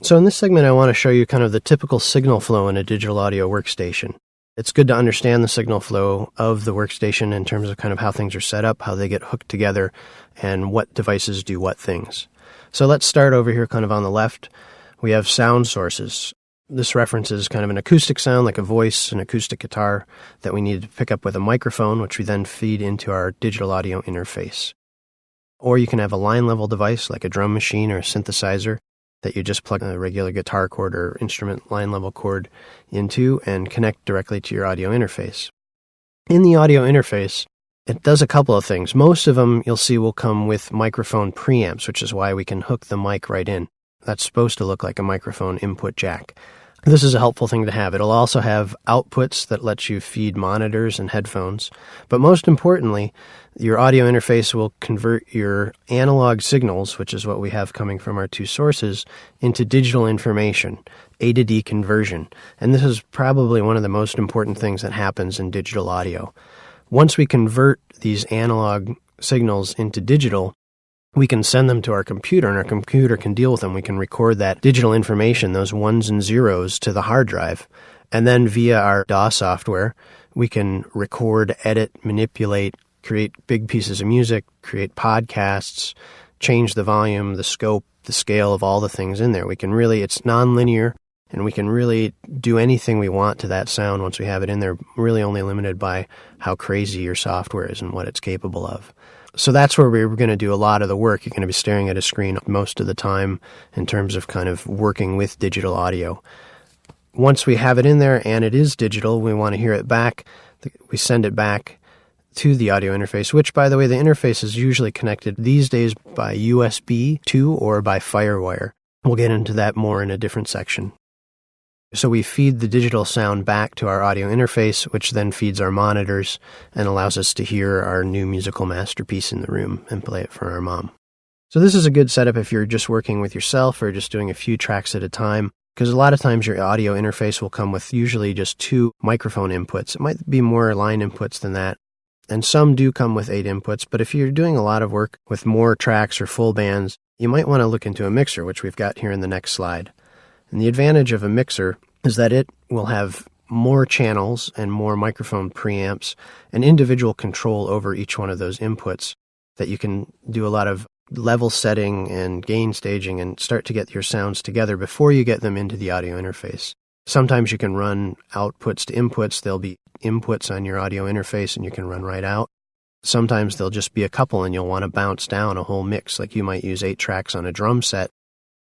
So in this segment, I want to show you kind of the typical signal flow in a digital audio workstation. It's good to understand the signal flow of the workstation in terms of kind of how things are set up, how they get hooked together, and what devices do what things. So let's start over here kind of on the left. We have sound sources. This references kind of an acoustic sound like a voice, an acoustic guitar that we need to pick up with a microphone, which we then feed into our digital audio interface. Or you can have a line level device like a drum machine or a synthesizer that you just plug a regular guitar cord or instrument line level cord into and connect directly to your audio interface. In the audio interface, it does a couple of things. Most of them you'll see will come with microphone preamps, which is why we can hook the mic right in. That's supposed to look like a microphone input jack. This is a helpful thing to have. It'll also have outputs that let you feed monitors and headphones. But most importantly, your audio interface will convert your analog signals, which is what we have coming from our two sources, into digital information, A to D conversion. And this is probably one of the most important things that happens in digital audio. Once we convert these analog signals into digital, we can send them to our computer, and our computer can deal with them. We can record that digital information, those ones and zeros, to the hard drive. And then via our DAW software, we can record, edit, manipulate, create big pieces of music, create podcasts, change the volume, the scope, the scale of all the things in there. We can really, it's nonlinear, and we can really do anything we want to that sound once we have it in there, really only limited by how crazy your software is and what it's capable of. So that's where we're going to do a lot of the work. You're going to be staring at a screen most of the time in terms of kind of working with digital audio. Once we have it in there and it is digital, we want to hear it back. We send it back to the audio interface, which, by the way, the interface is usually connected these days by USB 2 or by FireWire. We'll get into that more in a different section. So we feed the digital sound back to our audio interface, which then feeds our monitors and allows us to hear our new musical masterpiece in the room and play it for our mom. So this is a good setup if you're just working with yourself or just doing a few tracks at a time, because a lot of times your audio interface will come with usually just 2 microphone inputs. It might be more line inputs than that, and some do come with 8 inputs, but if you're doing a lot of work with more tracks or full bands, you might want to look into a mixer, which we've got here in the next slide. And the advantage of a mixer is that it will have more channels and more microphone preamps and individual control over each one of those inputs, that you can do a lot of level setting and gain staging and start to get your sounds together before you get them into the audio interface. Sometimes you can run outputs to inputs. There'll be inputs on your audio interface and you can run right out. Sometimes there'll just be a couple and you'll want to bounce down a whole mix, like you might use 8 tracks on a drum set,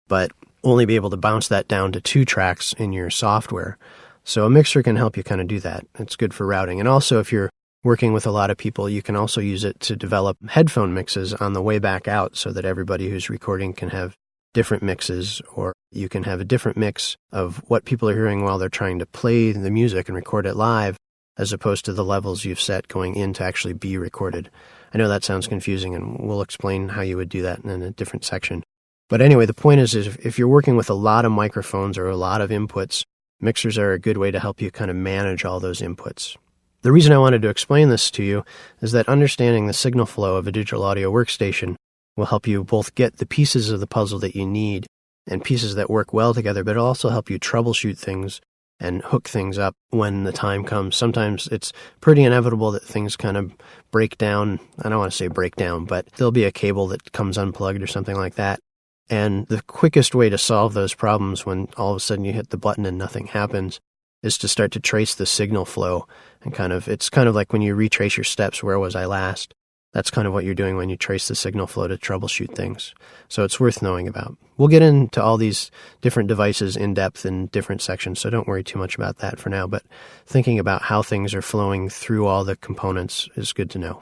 but only be able to bounce that down to 2 tracks in your software. So a mixer can help you kind of do that. It's good for routing. And also if you're working with a lot of people, you can also use it to develop headphone mixes on the way back out so that everybody who's recording can have different mixes, or you can have a different mix of what people are hearing while they're trying to play the music and record it live, as opposed to the levels you've set going in to actually be recorded. I know that sounds confusing, and we'll explain how you would do that in a different section. But anyway, the point is if you're working with a lot of microphones or a lot of inputs, mixers are a good way to help you kind of manage all those inputs. The reason I wanted to explain this to you is that understanding the signal flow of a digital audio workstation will help you both get the pieces of the puzzle that you need and pieces that work well together, but it'll also help you troubleshoot things and hook things up when the time comes. Sometimes it's pretty inevitable that things kind of break down. I don't want to say break down, but there'll be a cable that comes unplugged or something like that. And the quickest way to solve those problems when all of a sudden you hit the button and nothing happens is to start to trace the signal flow. And it's kind of like when you retrace your steps, where was I last? That's kind of what you're doing when you trace the signal flow to troubleshoot things. So it's worth knowing about. We'll get into all these different devices in depth in different sections, so don't worry too much about that for now. But thinking about how things are flowing through all the components is good to know.